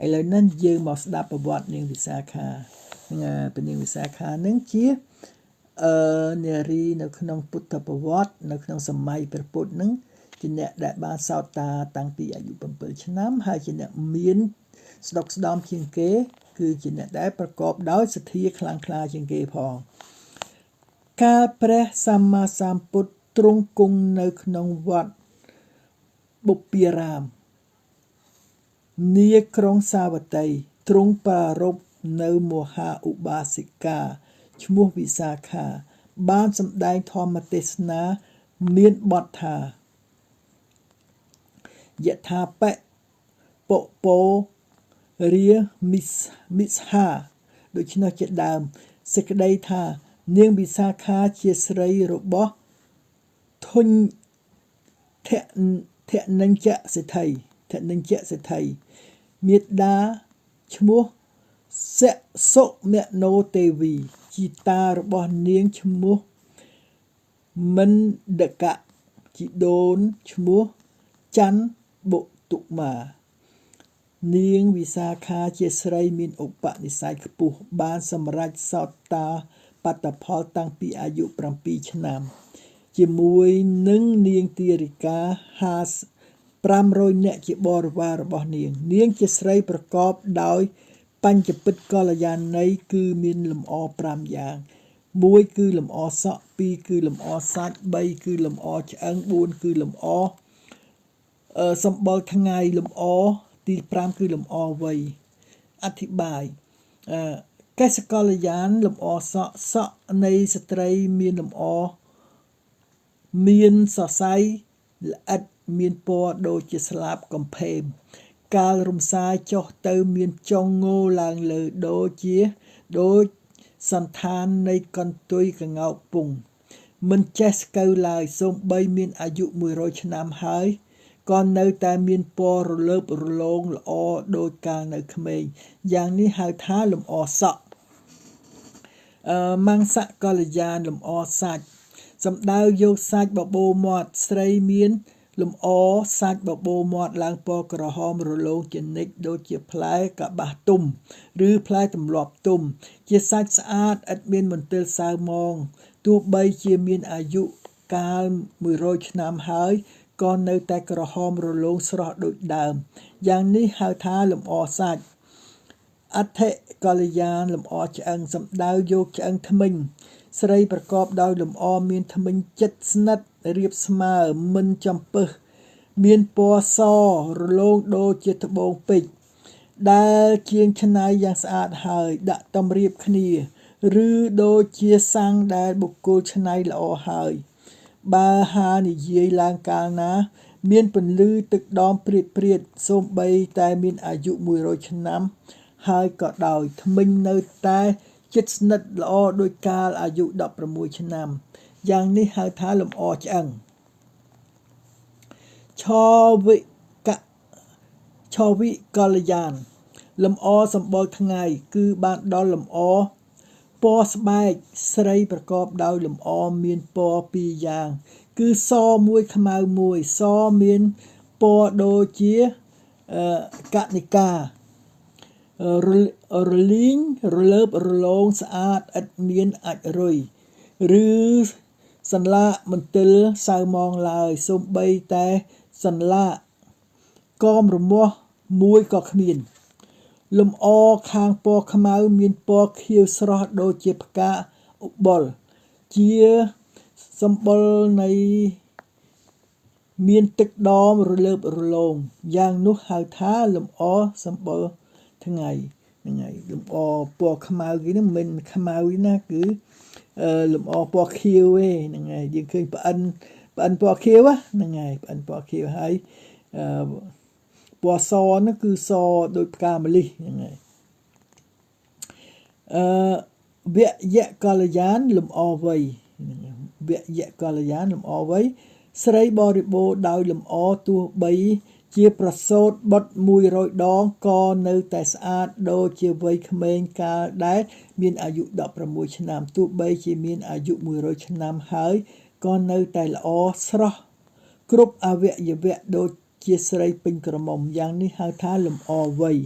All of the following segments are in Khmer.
ឥឡូវនេះយើងមកស្ដាប់ប្រវត្តិនាងវិសាខាព្រះនាងវិសាខានឹងជានារីនៅក្នុងពុទ្ធប្រវត្តិនៅក្នុងសម័យព្រះពុទ្ធនឹងជាអ្នកដែលបានសោតតាតាំងពីអាយុ7ឆ្នាំហើយជាអ្នកមានស្ដុកស្ដំជាងគេគឺជាអ្នកដែលប្រកបដោយសទ្ធាខ្លាំងក្លាជាងគេផងកាលព្រះសម្មាសម្ពុទ្ធទ្រង់គង់នៅក្នុងវត្តបុព្វារាមនាក្រុងសាវត្តីទ្រង់ប្រារព្ធនៅមហាឧបាសិកាឈ្មោះវិសាខាបានសម្ដែងធម្មទេសនាមានបទថាយថាបៈពពោរាមិស្ហាដូច្នោះជាដើមសេចក្តីថានាងវិសាខាជាស្រីរបស់ធុញធនិញ្ចសេដ្ឋីមេដាឈ្មោះសសុមនោទេវីជីតារបស់នាងឈ្មោះមិនដកៈជីដូនឈ្មោះច័ន្ទបុតុមានាងវិសាខាជាស្រីមានឧបនិស្ស័យខ្ពស់បានសម្រេចសោតតាបត្តផលតាំងពីអាយុ7ឆ្នាំជាមួយនឹងនាងទារិកា500នាក់ជាបរិវាររបស់នាងជាស្រីប្រកបដោយបញ្ចពិតកល្យាណីគឺមានលម្អ5យ៉ាង1គឺលម្អសក់2គឺលម្អសាច់3គឺលម្អឆ្អឹង4គឺលម្អសម្បុរថ្ងៃលម្អទី5គឺលម្អវ័យអធិប្បាយកេសកល្យាណលម្អសក់នៃស្ត្រីមានលម្អមានសរសៃល្អិតមានពណ៌ដូចជាស្លាបកំផេមកាលរំសាយចុះទៅមានចុងងោឡើងលើដូចសន្តាននៃកន្ទុយកង្កោកពងមិនចេះស្កូវឡើយសូម្បីមានអាយុ100ឆ្នាំហើយក៏នៅតែមានពណ៌រលើបរលោងល្អដូចកាលនៅក្មេងយ៉ាងនេះហៅថាលម្អសក់មង្សកល្យាណលម្អសាច់សំដៅយកសាច់បបោមាត់ស្រីមានលម្អសាច់បបោមាត់ឡើងពណ៌ក្រហមរលោងជានិច្ចដូចជាផ្លែកបាសទុំឬផ្លែទម្លាប់ទុំជាសាច់ស្អាតឥតមានមន្ទិលសៅមងទោះបីជាមានអាយុកាល100ឆ្នាំហើយក៏នៅតែក្រហមរលោងស្រស់ដូចដើមយ៉ាងនេះហៅថាលម្អសាច់អដ្ឋិកល្យាណលម្អឆ្អឹងសំដៅយកឆ្អឹងធ្មេញស្រីប្រកបដោយលម្អមានធ្មេញជិតស្និទ្ធរាបស្មើមិនចំពឹសមានពណ៌សរលោងដូចជាត្បូងពេជ្រដែលជាងច្នៃយ៉ាងស្អាតហើយដាក់តម្រៀបគ្នាឬដូចជាសាំងដែលបុគ្គលច្នៃល្អហើយបើហានិយាយឡើងកាលណាមានពន្លឺទឹកដមព្រាតសូម្បីតែមានអាយុ100ឆ្នាំហើយក៏ដោយធ្មេញនៅតែជិតស្និទ្ធល្អដោយកាលអាយុ16ឆ្នាំយ៉ាងនេះហៅថាលម្អឆ្អឹងឆវិកល្យាណលម្អសម្បុរថ្ងៃគឺបានដល់លម្អពណ៌ស្បែកស្រីប្រកបដោយលម្អមានពណ៌2យ៉ាងគឺសមួយខ្មៅមួយសមានពណ៌ដូចជាកនិការលីងរលើបរលោងស្អាតឥតមានអាចរុយឬសន្លាក់មន្ទិលសៅមងឡើយសូម្បីតែសន្លាក់កមរមាស់មួយក៏គ្មានលម្អខាងពណ៌ខ្មៅមានពណ៌ខៀវស្រស់ដូចជាផ្កាឧបុរជាសម្បុរនៃមានទឹកដមរលើបរលោងយ៉ាងនោះហៅថាលម្អសម្បុរថ្ងៃហ្នឹងហើយលម្អពណ៌ខ្មៅគេហ្នឹងមិនខ្មៅណាគឺលម្អពណ៌ខៀវឯងហ្នឹងហើយយើងឃើញប្អិនពណ៌ខៀវហ្នឹងហើយប្អិនពណ៌ខៀវហើយពណ៌សនោះគឺសដូចផ្កាម្លិះហ្នឹងហើយវយកល្យាណលម្អវ័យវយកល្យាណលម្អវ័យស្រីបរិបូរដោយលម្អទោះបីជាប្រសូតបុត្រ100ដងក៏នៅតែស្អាតដូចជាវ័យក្មេងកាលដែលមានអាយុ16ឆ្នាំទោះបីជាមានអាយុ100ឆ្នាំហើយក៏នៅតែល្អស្រស់គ្រប់អវយវៈដូចជាស្រីពេញក្រមុំយ៉ាងនេះហៅថាលម្អវ័យ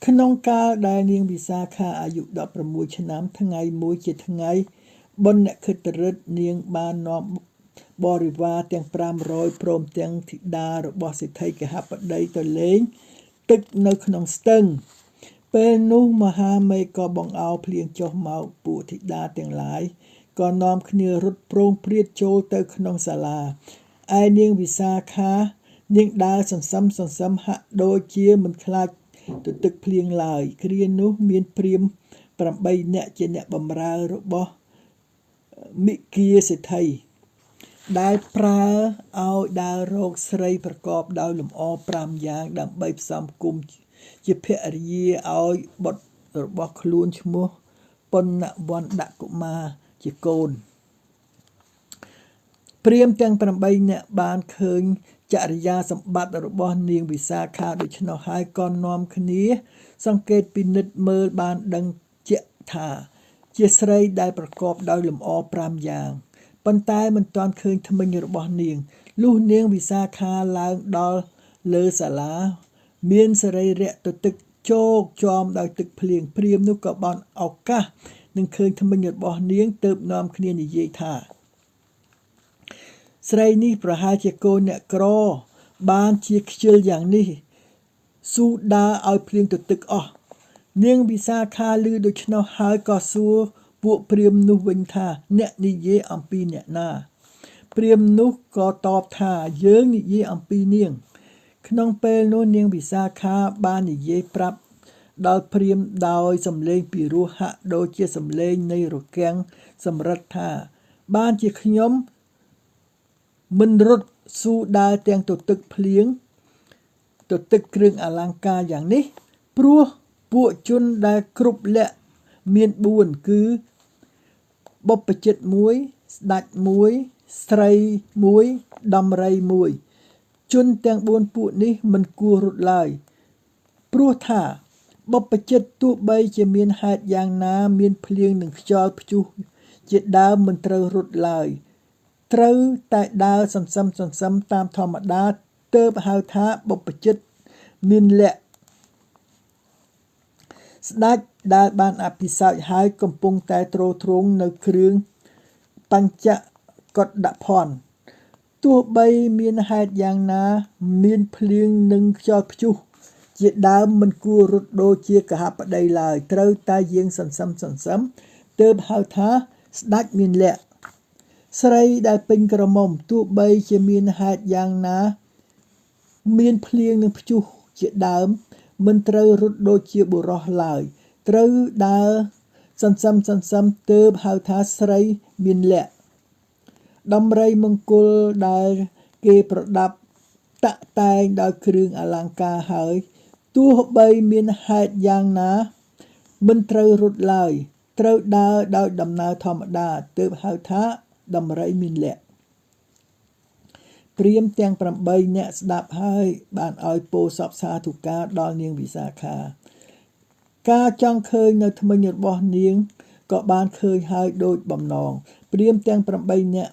ក្នុងកាលដែលនាងវិសាខាអាយុ16ឆ្នាំថ្ងៃមួយជាថ្ងៃបុណ្យនក្ខិតរិទ្ធនាងបាននាំបរិវារទាំង500ព្រមទាំងធីតារបស់សេដ្ឋីកហបតីទៅលេងទឹកនៅក្នុងស្ទឹងពេលនោះមហាមេឃក៏បង្អោរភ្លៀងចុះមកពួកធីតាទាំងឡាយក៏នាំគ្នារត់ប្រងព្រាតចូលទៅក្នុងសាលាឯនាងវិសាខានាងដើរសន្សឹមហាក់ដូចជាមិនខ្លាចទៅទឹកភ្លៀងឡើយគ្រានោះមានព្រាហ្មណ៍8នាក់ជាអ្នកបម្រើរបស់មិគាសេដ្ឋីដែលប្រើឲ្យដើររកស្រីប្រកបដោយលំអ5យ៉ាងដើម្បីផ្សំគុំជាភរិយាឲ្យបុត្ររបស់ខ្លួនឈ្មោះប៉ុណ្ណវណ្ដកុមារជាកូនព្រាហ្មណ៍ទាំង8នាក់បានឃើញចរិយាសម្បត្តិរបស់នាងវិសាខាដូច្នោះហើយក៏នាំគ្នាសង្កេតពិនិត្យមើលបានដឹងជាក់ថាជាស្រីដែលប្រកបដោយលំអ5យ៉ាងប៉ុន្តែមិនទាន់ឃើញធ្មេញរបស់នាងលុះនាងវិសាខាឡើងដល់លើសាលាមានសរីរៈទៅទឹកជោកជាំដោយទឹកភ្លៀងព្រាហ្មណ៍នោះក៏បានឱកាសនឹងឃើញធ្មេញរបស់នាងទើបនាំគ្នានិយាយថាស្រីនេះប្រហែលជាកូនអ្នកក្របានជាខ្ជិលយ៉ាងនេះស៊ូដើរឲ្យភ្លៀងទៅទឹកអស់នាងវិសាខាឮដូច្នោះហើយក៏សួរពួកព្រាហ្មណ៍នោះវិញថាអ្នកនិយាយអំពីអ្នកណាព្រាហ្មណ៍នោះក៏តបថាយើងនិយាយអំពីនាងក្នុងពេលនោះនាងវិសាខាបាននិយាយប្រាប់ដល់ព្រាហ្មណ៍ដោយសំឡេងពីរោះហាក់ដូចជាសំឡេងនៃរគាំងសម្រិតថាបានជាខ្ញុំមិនរត់ស៊ូដើរទាំងទៅទឹកភ្លៀងទៅទឹកគ្រឿងអលង្ការយ៉ាងនេះព្រោះពួកជនដែលគ្រប់លក្ខមាន4គឺបុព្វជិត1ស្ដេច1ស្រី1ដំរី1ជនទាំង4ពួកនេះមិនគួររត់ឡើយព្រោះថាបុព្វជិតទោះបីជាមានហេតុយ៉ាងណាមានភ្លៀងនិងខ្យល់ព្យុះជាដើមមិនត្រូវរត់ឡើយត្រូវតែដើរសន្សឹមតាមធម្មតាទើបហៅថាបុព្វជិតមានលក្ខស្ដេចដែលបានអភិសេកហើយកំពុងតែទ្រទ្រង់នៅគ្រឿងបញ្ចកុដភណ្ឌទោះបីមានហេតុយ៉ាងណាមានភ្លៀងនិងខ្យល់ព្យុះជាដើមមិនគួររត់ដូចជាកហបតីឡើយត្រូវតែយាងសន្សឹមទើបហៅថាស្ដេចមានលក្ខស្រីដែលពេញក្រមុំទោះបីជាមានហេតុយ៉ាងណាមានភ្លៀងនិងព្យុះជាដើមមិនត្រូវរត់ដូចជាបុរសឡើយត្រូវដើរសន្សឹមទើបហៅថាស្រីមានលក្ខដំរីមង្គលដែលគេប្រដាប់តាក់តែងដោយគ្រឿងអលង្ការហើយទោះបីមានហេតុយ៉ាងណាមិនត្រូវរត់ឡើយត្រូវដើរដោយដំណើរធម្មតាទើបហៅថាដំរីមានលក្ខព្រាហ្មណ៍ទាំង8នាក់ស្ដាប់ហើយបានឲ្យពោសពសាធុការដល់នាងវិសាខាការចង់ឃើញនៅធ្មេញរបស់នាងក៏បានឃើញហើយដូចបំណងព្រាហ្មណ៍ទាំង8នាក់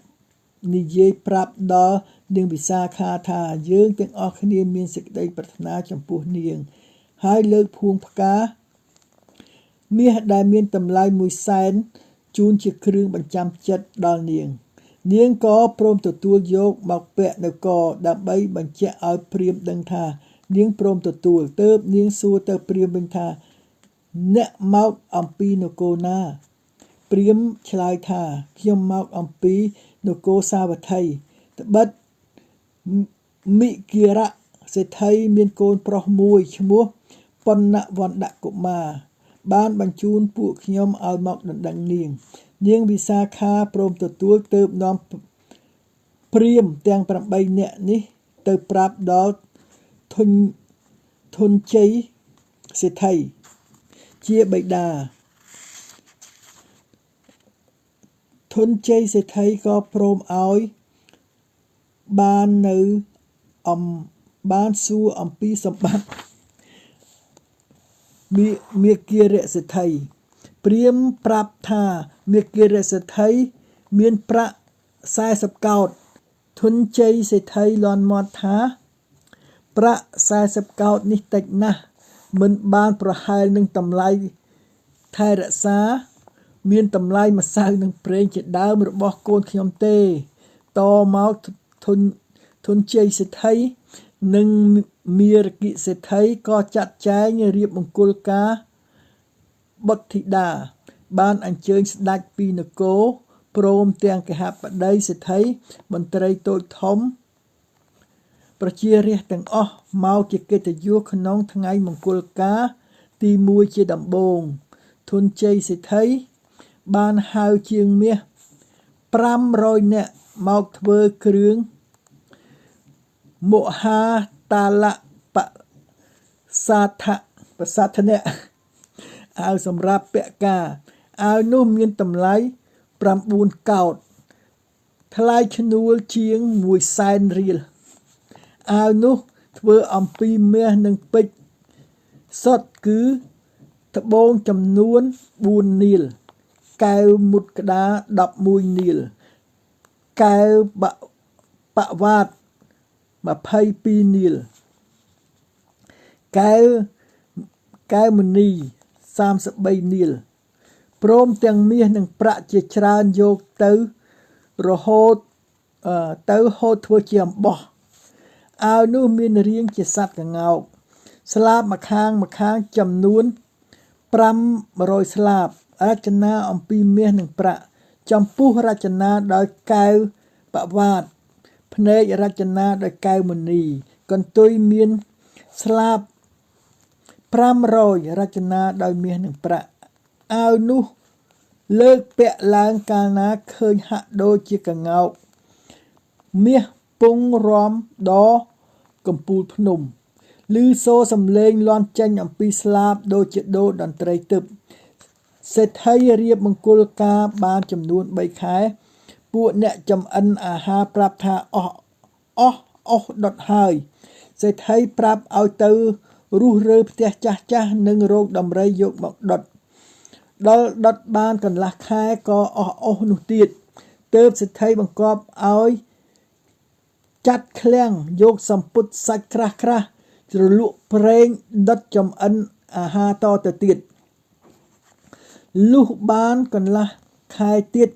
និយាយប្រាប់ដល់នាងវិសាខាថាយើងទាំងអស់គ្នាមានសេចក្តីប្រាថ្នាចំពោះនាងហើយលើកភួងផ្កាមាសដែលមានតម្លៃ100,000ជូនជាគ្រឿងបញ្ចាំចិត្តដល់នាងក៏ព្រមទទួលយកមកពាក់នៅកដើម្បីបញ្ជាក់ឲ្យព្រាហ្មណ៍ដឹងថានាងព្រមទទួលទើបនាងសួរទៅព្រាហ្មណ៍វិញថាអ្នកមកអំពីនគរណាព្រាហ្មណ៍ឆ្លើយថាខ្ញុំមកអំពីនគរសាវត្ថីត្បិតមិគិរៈសេដ្ឋីមានកូនប្រុសមួយឈ្មោះប៉ុណ្ណវណ្ដកុមារបានបញ្ជូនពួកខ្ញុំឲ្យមកដណ្ដឹងនាងវិសាខាព្រមទទួលទើបនាំព្រាហ្មណ៍ទាំង8នាក់នេះទៅប្រាប់ដល់ធុនជ័យសេដ្ឋីជាបិតាធុនជ័យសេដ្ឋីក៏ព្រមឲ្យបានសួរអំពីសម្បត្តិមាគិរៈសេដ្ឋីព្រាហ្មណ៍ប្រាប់ថាមាគិរៈសេដ្ឋីមានប្រាក់40កោដ្ឋធុនជ័យសេដ្ឋីលាន់មាត់ថាប្រាក់40កោដ្ឋនេះតិចណាស់ មិនបានប្រហែលនឹងតម្លៃថែរក្សាមានតម្លៃម្សៅនិងប្រេងជាដើមរបស់កូនខ្ញុំទេតមកធនជ័យសេដ្ឋីនិងមារគិសេដ្ឋីក៏ចាត់ចែងរៀបមង្គលការបុត្រធីតាបានអញ្ជើញស្ដេចពីនគរព្រមទាំងកហបតីសេដ្ឋីមន្ត្រីតូចធំប្រជារាស្ត្រទាំងអស់មកជាកិត្តិយសក្នុងថ្ងៃមង្គលការទី1ជាដំបូងធនជ័យសេដ្ឋីបានហៅជាងមាស500នាក់មកធ្វើគ្រឿងមុហាតាលៈបសាធនៈអាវសម្រាប់ពាក់ការអាវនោះមានតម្លៃ9កោដថ្លៃឈ្នួលជាង100,000 រៀលអាវនោះធ្វើអំពីមាសនិងពេជ្រសុទ្ធគឺត្បូងចំនួន4នីលកែវមុតក្តារ11នីលកែវបវ៉ាត22នីលកែវមณี33នីលព្រមទាំងមាសនិងប្រាក់ជាច្រើនយកទៅរហូតហូតធ្វើជាអំបោះអាវនោះមានរាងជាសត្វក្ងោកស្លាបម្ខាងចំនួន500ស្លាបរចនាអំពីមាសនិងប្រាក់ចំពុះរចនាដោយកែវបវ៉ាតភ្នែករចនាដោយកែវមณีកន្ទុយមានស្លាប500រចនាដោយមាសនិងប្រាក់អាវនោះលើកពាក់ឡើងកាលណាឃើញហាក់ដូចជាក្ងោកមាសពងរំដកំពូលភ្នំឮសូរសំឡេងលាន់ចេញអំពីស្លាបដូចជាដូរតន្ត្រីទិព្វសេដ្ឋីរៀបមង្គលការបានចំនួន3ខែពួកអ្នកចំអិនអាហារប្រាប់ថាអស់ដុតហើយសេដ្ឋីប្រាប់ឲ្យទៅរុះរើផ្ទះចាស់និងរោគដំរីយកមកដុតដល់ដុតបានកន្លះខែក៏អស់នោះទៀតទើបសេដ្ឋីបង្គាប់ឲ្យចាត់ឃ្លាំងយកសម្ពុតសាច់ក្រាស់ជ្រលក់ប្រេងដុតចំអិនអាហារតទៅទៀតលុះបានកន្លះខែទៀត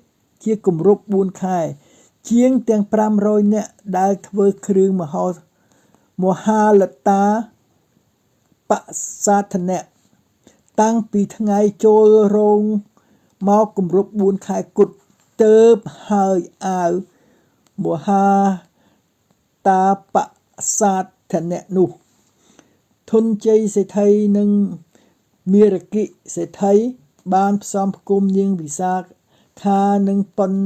ជាគម្រប់4ខែជាងទាំង500នាក់ដែលធ្វើគ្រឿងមហាលតាបសាធនៈតាំងពីថ្ងៃចូលរោងមកគម្រប់4ខែគត់ទើបហើយអាវមហាតាបសាធនៈនោះធនជ័យសេដ្ឋីនិងមារគិសេដ្ឋីបានផ្សំផ្គុំនាងវិសាខានិងបណ្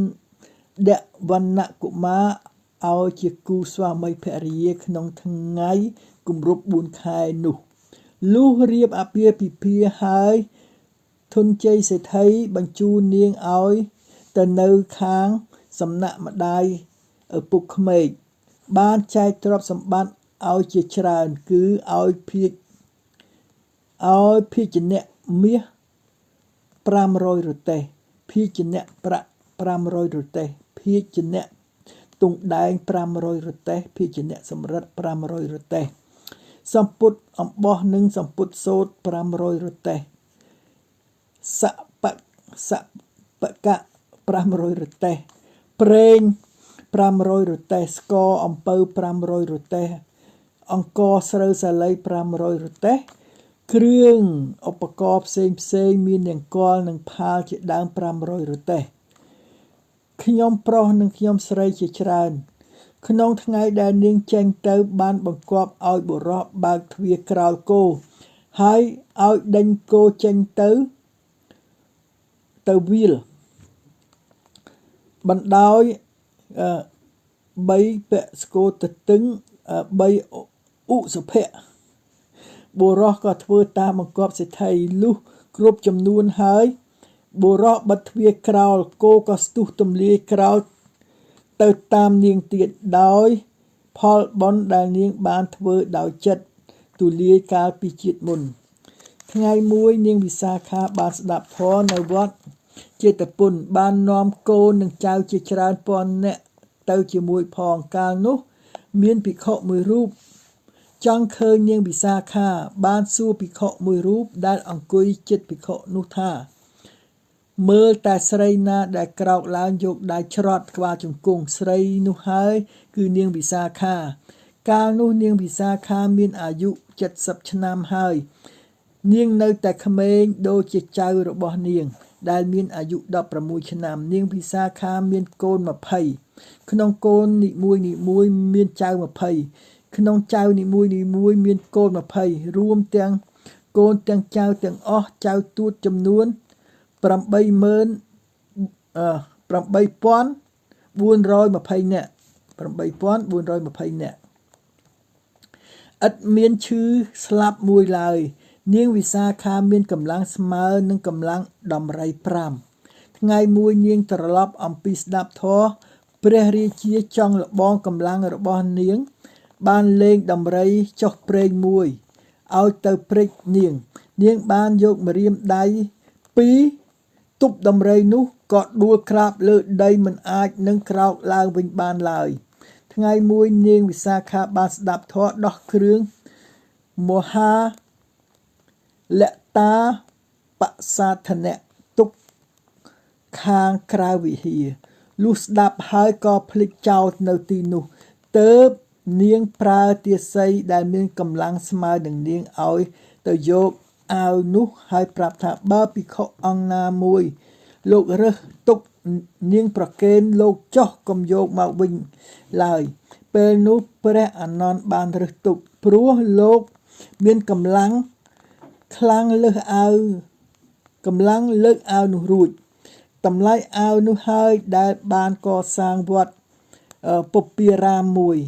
ឌវណ្ណកុមារឲ្យជាគូស្វាមីភរិយាក្នុងថ្ងៃគម្រប់4ខែនោះលុះរៀបអាពាហ៍ពិពាហ៍ហើយធនជ័យសេដ្ឋីបញ្ជូននាងឲ្យទៅនៅខាងសំណាក់ម្ដាយឪពុកក្មេកបានចែកទ្រព្យសម្បត្តិឲ្យជាច្រើនគឺឲ្យភាជនៈមាស500រទេះភាជនៈប្រាក់500រទេះភាជនៈទង់ដែង500រទេះភាជនៈសំរិទ្ធ500រទេះសម្ពុតអំបោះនិងសម្ពុតសូត្រ500រទេះសបកៈ500រទេះប្រេង500រទេះស្ករអំពៅ500រទេះអង្ករស្រូវសាលី500រទេះគ្រឿងឧបករណ៍ផ្សេងមាននង្គ័លនិងផាលជាដើម500រទេះខ្ញុំប្រុសនិងខ្ញុំស្រីជាច្រើនក្នុងថ្ងៃដែលនាងចេញទៅបានបង្គាប់ឲ្យបុរសបើកទ្វារក្រោលគោហើយឲ្យដេញគោចេញទៅវាលបណ្ដោយ3ពាក់ស្គរទៅទឹង3ឧសភៈបុរសក៏ធ្វើតាមបង្គាប់សេដ្ឋីលុះគ្រប់ចំនួនហើយបុរសបិទទ្វារក្រោលគោក៏ស្ទុះទម្លាយក្រោលទៅតាមនាងទៀតដោយផលបុណ្យដែលនាងបានធ្វើដោយចិត្តទូលាយកាលពីជាតិមុនថ្ងៃមួយនាងវិសាខាបានស្ដាប់ធម៌នៅវត្តចេតពុនបាននាំកូននិងចៅជាច្រើនពាន់នាក់ទៅជាមួយផងកាលនោះមានភិក្ខុមួយរូប ចង់ឃើញនាងវិសាខាបានសួរភិក្ខុមួយរូបដែលអង្គុយជិតភិក្ខុនោះថាមើលតែស្រីណាដែលក្រោកឡើងយកដៃច្រត់ក្បាលជង្គង់ស្រីនោះហើយគឺនាងវិសាខាកាលនោះនាងវិសាខាមានអាយុ70ឆ្នាំហើយនាងនៅតែក្មេងដូចជាចៅរបស់នាងដែលមានអាយុ16ឆ្នាំនាងវិសាខាមានកូន20ក្នុងកូននីមួយមានចៅ20ក្នុងចៅនីមួយមានកូន20រួមទាំងកូនទាំងចៅទាំងអស់ចៅទួតចំនួន8420នាក់8420នាក់ឥតមានឈឺស្លាប់មួយឡើយនាងវិសាខាមានកម្លាំងស្មើនឹងកម្លាំងដំរី5ថ្ងៃមួយនាងត្រឡប់អំពីស្ដាប់ធម៌ព្រះរាជាចង់លបងកម្លាំងរបស់នាងបានលេងដំរីចុះព្រេងមួយឲ្យទៅព្រិចនាងបានយកម្រាមដៃ2ទប់ដំរីនោះក៏ដួលក្រាបលើដីមិនអាចនឹងក្រោកឡើងវិញបានឡើយថ្ងៃមួយនាងវិសាខាបានស្ដាប់ធម៌ដោះគ្រឿងមហាលតាបសាធនៈទុកខាងក្រៅវិហារលុះស្ដាប់ហើយក៏ភ្លេចចោលនៅទីនោះទើបនាងប្រើទាស័យដែលមានកម្លាំងស្មើនឹងនាងឲ្យទៅយកអាវនោះហើយប្រាប់ថាបើភិក្ខុអង្គណាមួយលោករើសទុកនាងប្រគេនលោកចោះកុំយកមកវិញឡើយពេលនោះព្រះអានន្ទបានរើសទុកព្រោះលោកមានកម្លាំងខ្លាំងលើសអាវនោះរួចតម្លៃអាវនោះហើយដែលបានកសាងវត្តពុព្វារាមមួយ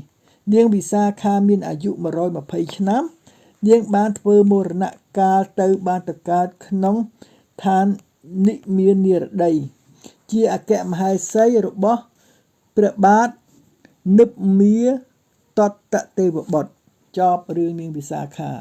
នាងវិសាខាមានអាយុ120ឆ្នាំនាងបានធ្វើមរណកាលទៅបានទៅកើតក្នុងឋាននិមាននិរដីជាអគ្គមហេសីរបស់ព្រះបាទនិព្មាតតទេវបុត្រចប់រឿងនាងវិសាខា